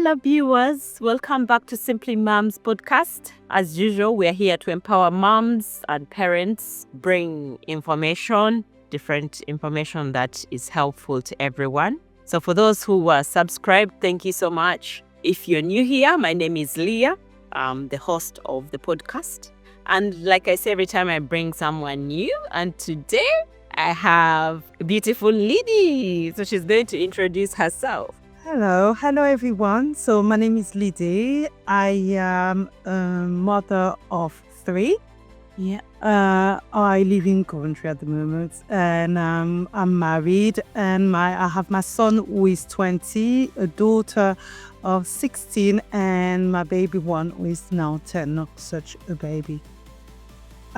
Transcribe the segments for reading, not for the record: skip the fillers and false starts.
Hello, viewers. Welcome back to Simply Moms podcast. As usual, we are here to empower moms and parents, bring different information that is helpful to everyone. So for those who are subscribed, thank you so much. If you're new here, my name is Leah. I'm the host of the podcast. And like I say every time, I bring someone new. And today I have a beautiful lady. So she's going to introduce herself. Hello everyone. So my name is Lydie. I am a mother of 3. I live in Coventry at the moment, and I'm married, and I have my son who is 20, a daughter of 16, and my baby one who is now 10, not such a baby.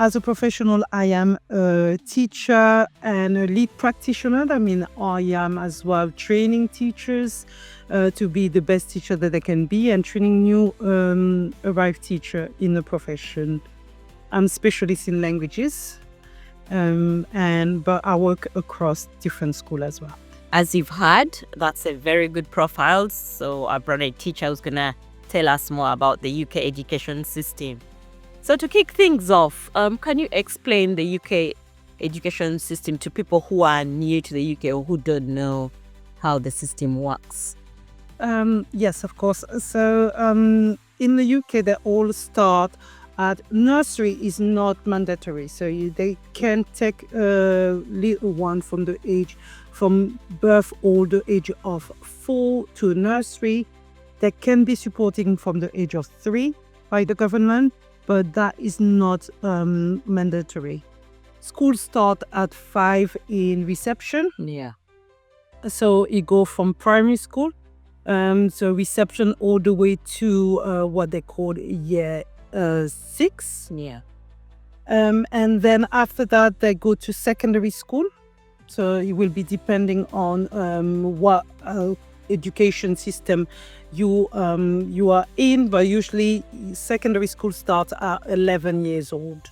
As a professional, I am a teacher and a lead practitioner. I mean, I am as well training teachers to be the best teacher that they can be, and training new arrived teacher in the profession. I'm specialist in languages, but I work across different schools as well. As you've heard, that's a very good profile. So I brought a teacher who's gonna tell us more about the UK education system. So to kick things off, can you explain the UK education system to people who are new to the UK or who don't know how the system works? Yes, of course. So in the UK, they all start at nursery is not mandatory. So they can take a little one from birth or the age of 4 to nursery. They can be supporting from the age of 3 by the government, but that is not mandatory. Schools start at 5 in reception. Yeah. So you go from primary school, so reception all the way to what they call year 6. Yeah. And then after that, they go to secondary school. So it will be depending on what education system you are in, but usually secondary school starts at 11 years old,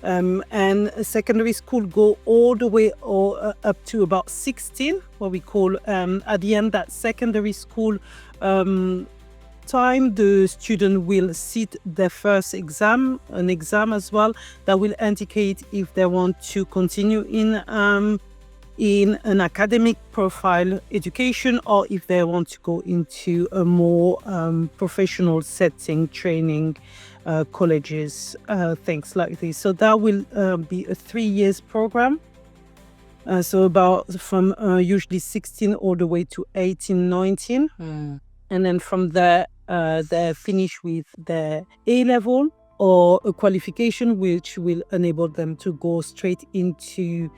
and secondary school go all the way up to about 16, what we call at the end that secondary school time, the student will sit their first exam, an exam as well that will indicate if they want to continue in an academic profile education, or if they want to go into a more professional setting, training, colleges, things like this. So that will be a 3 years program. So about from usually 16 all the way to 18, 19. And then from there, they finish with their A-level or a qualification, which will enable them to go straight into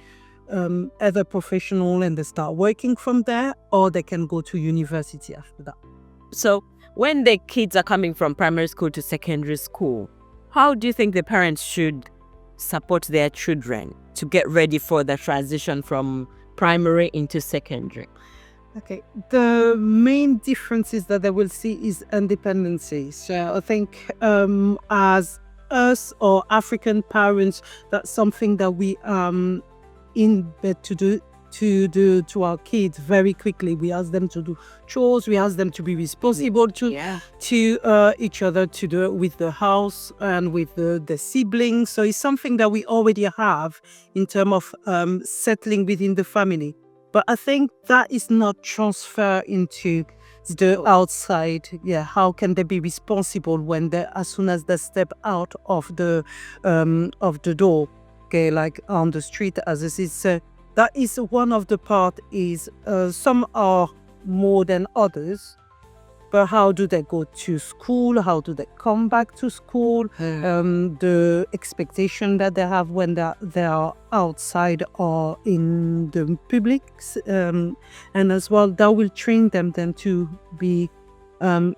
either professional and they start working from there, or they can go to university after that. So when the kids are coming from primary school to secondary school, how do you think the parents should support their children to get ready for the transition from primary into secondary? Okay, the main differences that they will see is independency. So I think as us or African parents, that's something that we in bed to do to our kids very quickly. We ask them to do chores, we ask them to be responsible to each other, to do it with the house and with the siblings. So it's something that we already have in terms of settling within the family. But I think that is not transferred into the outside. How can they be responsible when as soon as they step out of the door? Okay, like on the street, as this is, that is one of the part. Is some are more than others, but how do they go to school? How do they come back to school? The expectation that they have when they are outside or in the public, and as well that will train them then to be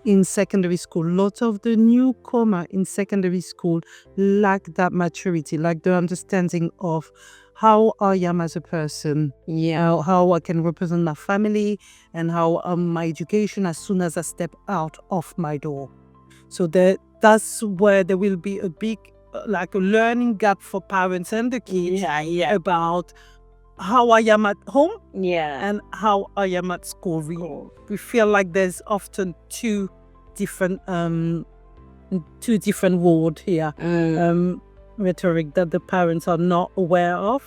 in secondary school. Lots of the newcomer in secondary school lack that maturity, lack the understanding of how I am as a person, how I can represent my family, and how my education as soon as I step out of my door. So that's where there will be a big, like a learning gap for parents and the kids about how I am at home Yeah. and how I am at school. We feel like there's often different two different words here. Rhetoric that the parents are not aware of.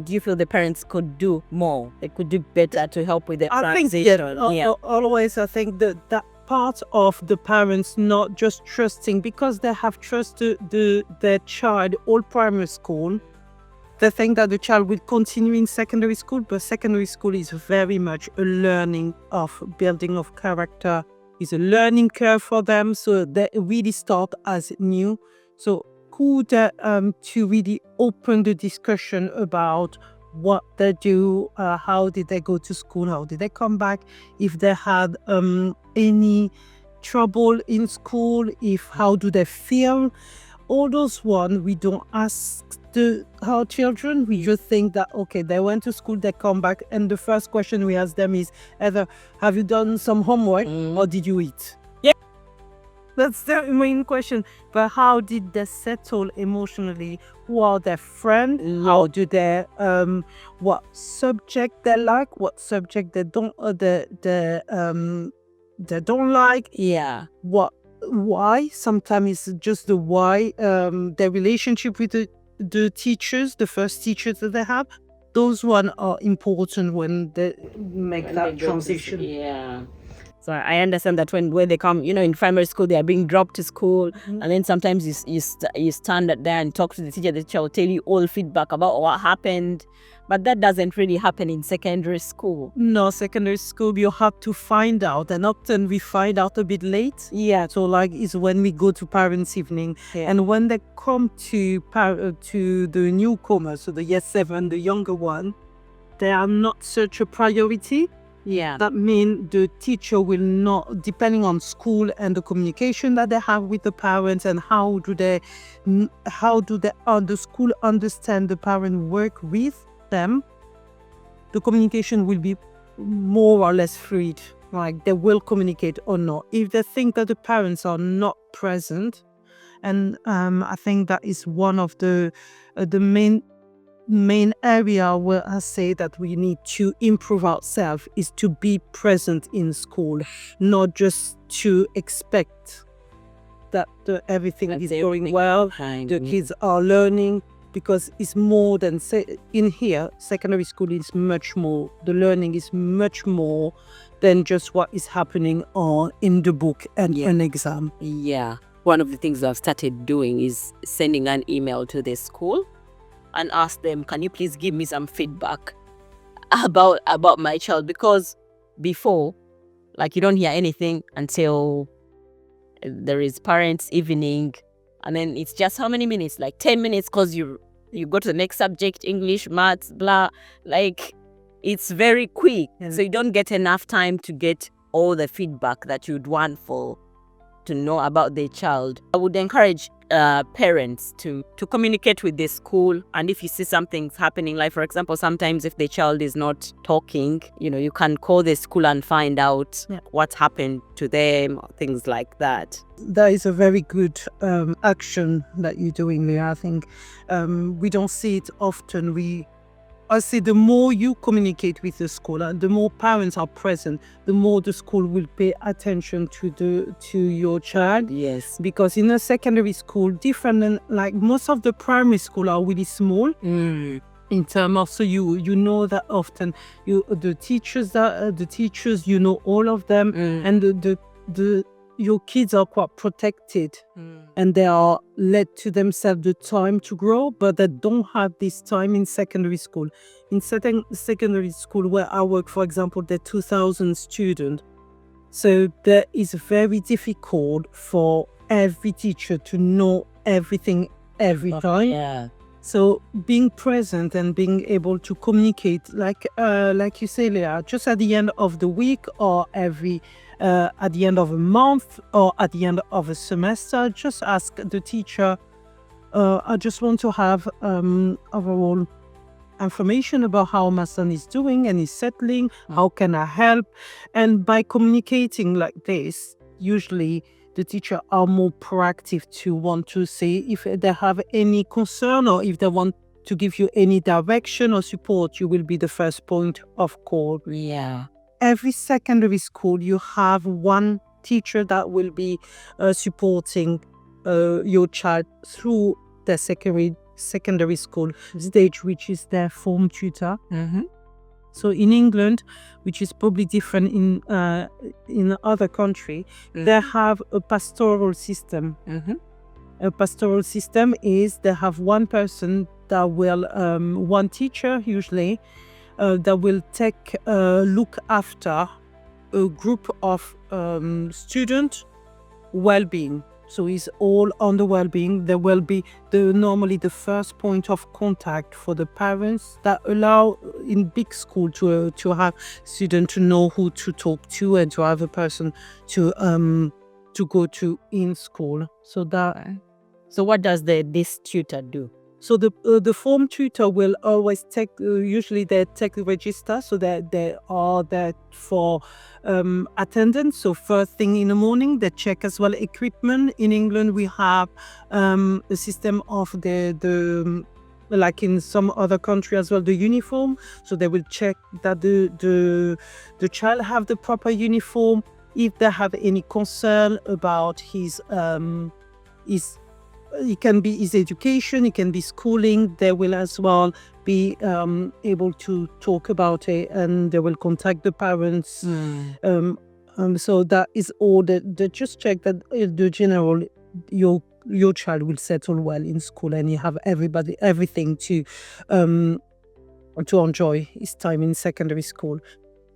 Do you feel the parents could do more? They could do better to help with the I think transition? always I think that part of the parents not just trusting because they have trusted their child all primary school. They think that the child will continue in secondary school, but secondary school is very much a learning of building of character. It's a learning curve for them, so they really start as new. So could to really open the discussion about what they do, how did they go to school, how did they come back, if they had any trouble in school, if how do they feel. All those one we don't ask our children. We just think that okay, they went to school, they come back, and the first question we ask them is either have you done some homework or did you eat? Yeah. That's the main question. But how did they settle emotionally? Who are their friends? How do they what subject they like, what subject they don't they don't like? Yeah. Why? Sometimes it's just the why, their relationship with the teachers, the first teachers that they have. Those one are important when they make that transition. Yeah. So I understand that when they come, in primary school, they are being dropped to school, and then sometimes you stand there and talk to the teacher. The teacher will tell you all feedback about what happened, but that doesn't really happen in secondary school. No, secondary school you have to find out, and often we find out a bit late. Yeah. So like is when we go to parents' evening, and when they come to the newcomer, so the year 7, the younger one, they are not such a priority. Yeah. That means the teacher will not, depending on school and the communication that they have with the parents, and how do the school understand the parent work with them, the communication will be more or less freed. Like they will communicate or not. If they think that the parents are not present, and I think that is one of the main area where I say that we need to improve ourselves is to be present in school, not just to expect that everything is going well, the kids are learning, because it's more than in here, secondary school is much more, the learning is much more than just what is happening in the book and an exam. Yeah. One of the things I've started doing is sending an email to the school and ask them, can you please give me some feedback about my child? Because before, like, you don't hear anything until there is parents' evening, and then it's just how many minutes? Like 10 minutes, because you go to the next subject, English, maths, blah. Like, it's very quick. So you don't get enough time to get all the feedback that you'd want to know about their child. I would encourage parents to communicate with the school, and if you see something's happening, like for example, sometimes if the child is not talking, you can call the school and find out what's happened to them, or things like that. That is a very good action that you're doing there. I think we don't see it often. I say the more you communicate with the school and the more parents are present, the more the school will pay attention to your child. Yes. Because in a secondary school, different than like most of the primary school are really small. In terms of, so you know that often the teachers you know all of them, and your kids are quite protected, and they are let to themselves the time to grow, but they don't have this time in secondary school. In secondary school where I work, for example, there are 2,000 students. So that is very difficult for every teacher to know everything every time. Yeah. So being present and being able to communicate, like you say, Leah, just at the end of the week, or at the end of a month, or at the end of a semester, just ask the teacher, I just want to have overall information about how my son is doing and is settling. How can I help? And by communicating like this, usually the teacher are more proactive to want to say if they have any concern, or if they want to give you any direction or support, you will be the first point of call. Yeah. Every secondary school, you have one teacher that will be supporting your child through the secondary school stage, which is their form tutor. Mm-hmm. So in England, which is probably different in other country, they have a pastoral system. Mm-hmm. A pastoral system is they have one person that will, one teacher usually, that will take look after a group of student well-being. So it's all on the well-being. There will be normally the first point of contact for the parents that allow in big school to have students to know who to talk to and to have a person to go to in school. So what does this tutor do? So the form tutor will always take, usually they take the register, so they are there for attendance. So first thing in the morning, they check as well equipment. In England, we have a system of the like in some other country as well, the uniform. So they will check that the child have the proper uniform. If they have any concern about it can be his education, it can be schooling, they will as well be able to talk about it, and they will contact the parents. So that is all that they just check that the general your child will settle well in school and you have everything to enjoy his time in secondary school.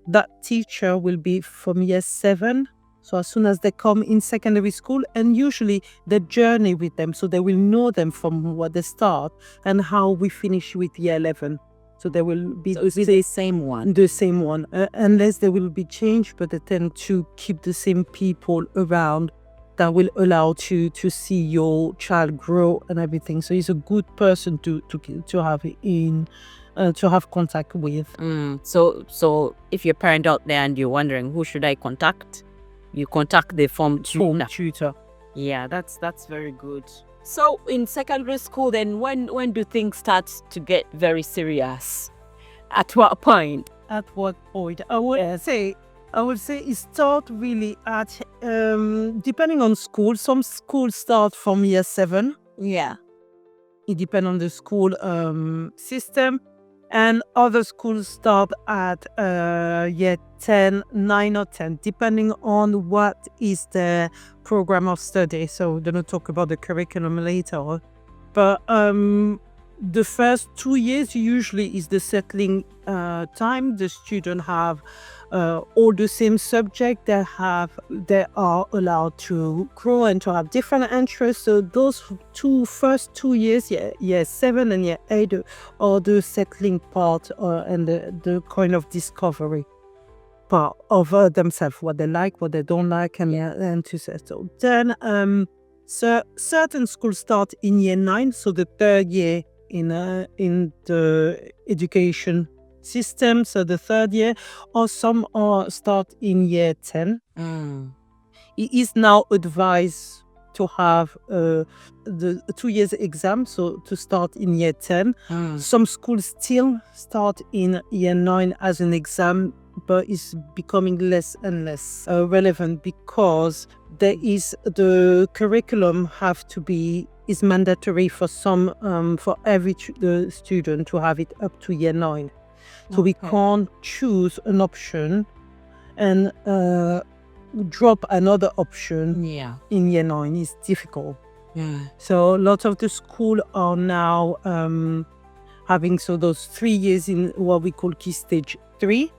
That teacher will be from year 7. So as soon as they come in secondary school, and usually the journey with them, so they will know them from what they start and how we finish with year 11. So they will be the same one. The same one, unless they will be changed, but they tend to keep the same people around that will allow to see your child grow and everything. So he's a good person to have in. To have contact with. So if you're a parent out there and you're wondering who should I contact, you contact the form tutor. Yeah, that's very good. So in secondary school, then when do things start to get very serious? At what point? At what point? I would say it start really at depending on school. Some schools start from year 7. Yeah. It depends on the school system. And other schools start at year 10, 9 or 10, depending on what is the program of study. So we're going to talk about the curriculum later. But the first 2 years usually is the settling time. The students have all the same subject. They are allowed to grow and to have different interests. So those first 2 years, year 7 and year 8, are the settling part and the kind of discovery part of themselves, what they like, what they don't like, and to settle. Then certain schools start in year 9, so the third year in the education system, so the third year, or some start in year 10. It is now advised to have the 2 years exam, so to start in year 10. Some schools still start in year 9 as an exam, but it's becoming less and less relevant because the curriculum is mandatory for for every the student to have it up to year 9. So we can't choose an option and drop another option in year 9. It's difficult. So lots of the school are now having those 3 years in what we call key stage 3.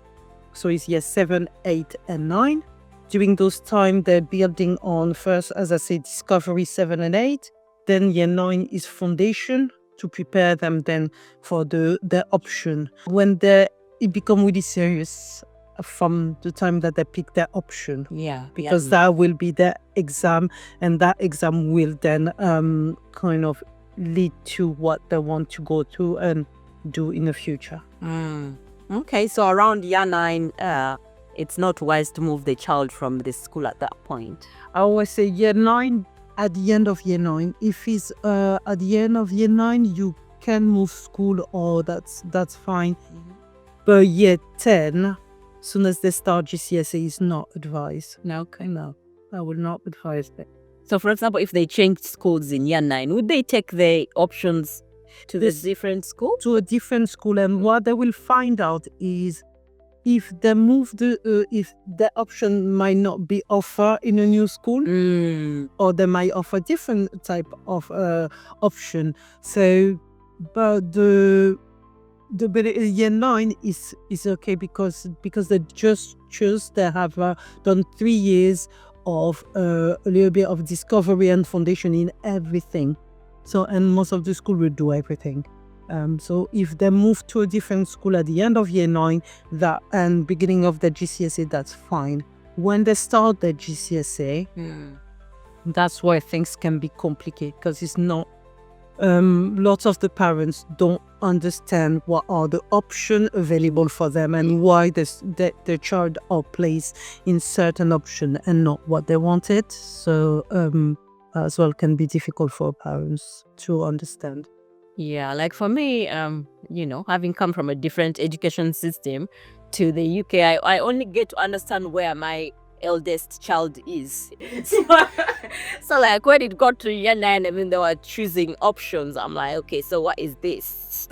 So it's year 7, 8 and 9. During those time, they're building on first, as I said, discovery 7 and 8. Then year 9 is foundation to prepare them then for the option. When it become really serious from the time that they pick their option. Because that will be their exam, and that exam will then kind of lead to what they want to go to and do in the future. Okay, so around year 9, it's not wise to move the child from the school at that point. I always say year 9, at the end of year 9. If it's at the end of year 9, you can move school, or that's fine. But year 10, soon as they start GCSE, is not advised. Okay. No, I will not advise that. So, for example, if they change schools in year 9, would they take the options to this different school? To a different school, and what they will find out is if they move if the option might not be offered in a new school, or they might offer different type of option. So, but the year 9 is okay because they just choose. They have done 3 years of a little bit of discovery and foundation in everything. So, and most of the school will do everything. So if they move to a different school at the end of year 9 and beginning of the GCSE, that's fine. When they start the GCSE, that's where things can be complicated, because it's not. Lots of the parents don't understand what are the options available for them and why their child are placed in certain option and not what they wanted. So as well can be difficult for parents to understand. Yeah, like for me, having come from a different education system to the UK, I only get to understand where my eldest child is. So like when it got to year 9, I mean, they were choosing options. I'm like, okay, so what is this?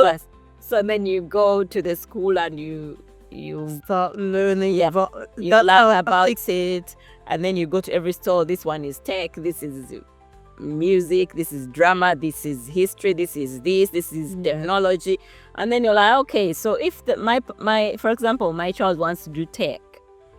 So then you go to the school and you start learning about you learn about it, and then you go to every store. This one is tech, this is music, this is drama, this is history, this is technology. And then you're like, okay, so if my for example, my child wants to do tech,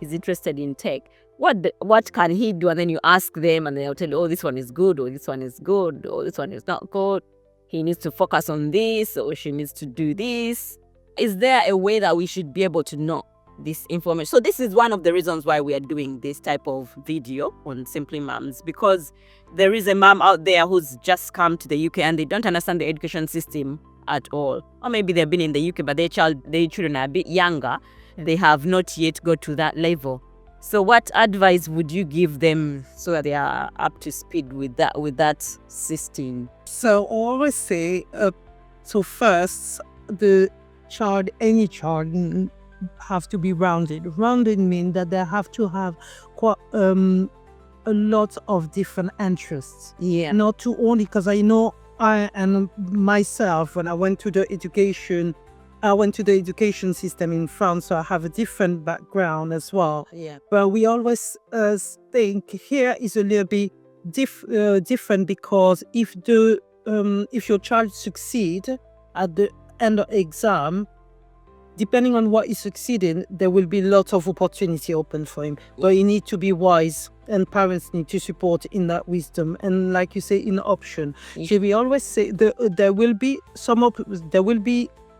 is interested in tech, what can he do? And then you ask them and they'll tell you, oh, this one is good, or this one is good, or this one is not good. He needs to focus on this, or she needs to do this. Is there a way that we should be able to know this information? So this is one of the reasons why we are doing this type of video on Simply Mums, because there is a mom out there who's just come to the UK and they don't understand the education system at all. Or maybe they've been in the UK, but their children are a bit younger. They have not yet got to that level. So what advice would you give them so that they are up to speed with that system? So I always say, so first, any child have to be rounded. Rounded means that they have to have quite a lot of different interests. Yeah. Not too only, because I know I and myself, when I went to the education system in France, so I have a different background as well. Yeah. But we always think here is a little bit different, because if your child succeed at the end of exam, depending on what he succeeded, there will be lots of opportunity open for him. But you need to be wise, and parents need to support in that wisdom. And like you say, in option, we always say there will be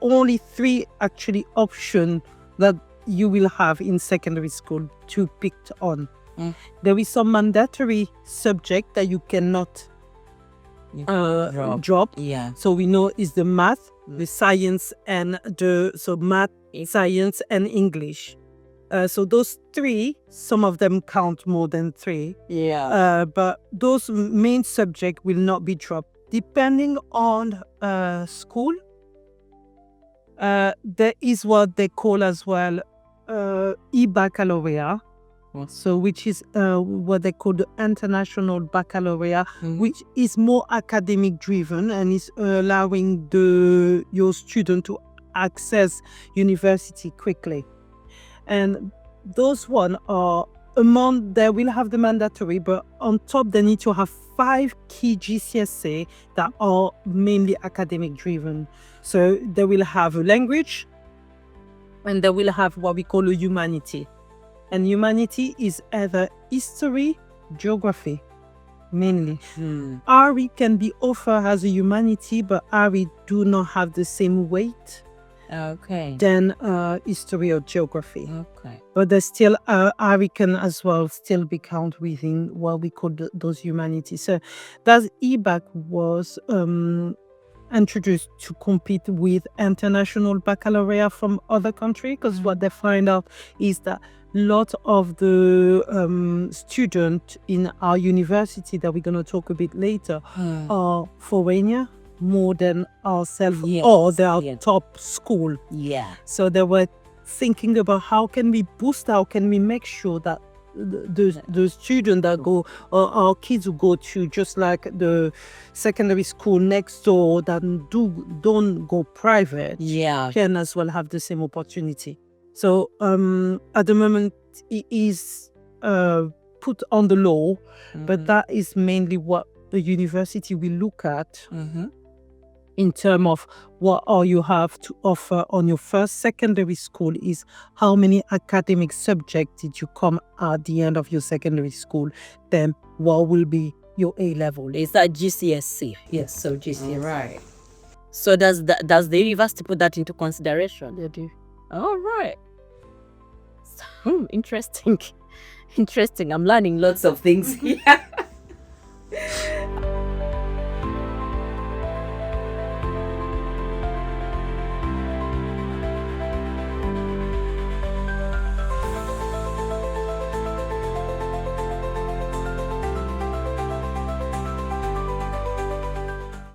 only 3 actually options that you will have in secondary school to pick on. There is some mandatory subject that you cannot drop. Yeah. So we know is the math, the science, and math, science, and English. So those 3, some of them count more than 3. Yeah. But those main subjects will not be dropped. Depending on school, there is what they call as well e-baccalaureate. So which is what they call the international baccalaureate, which is more academic driven and is allowing your student to access university quickly. And those one are they will have the mandatory, but on top they need to have 5 key GCSE that are mainly academic driven. So they will have a language, and they will have what we call a humanity. And humanity is either history, geography, mainly. RE can be offered as a humanity, but RE do not have the same weight than history or geography. Okay. But there's still RE can as well still be counted within what we call those humanities. So that EBAC was introduced to compete with international baccalaureate from other countries, because what they find out is that lot of the students in our university that we're going to talk a bit later are foreigner, more than ourselves, Yes, or they are yes. top school. Yeah. So they were thinking about how can we make sure that the students that go, or our kids who go to just like the secondary school next door that don't go private, Yeah. can as well have the same opportunity. So at the moment it is put on the law, but that is mainly what the university will look at in terms of what all you have to offer on your first secondary school is how many academic subjects did you come at the end of your secondary school, then what will be your A level. Is that GCSE? Yes, so GCSE. Right. So does the university put that into consideration? They do. All right. Interesting. Interesting. I'm learning lots of things here.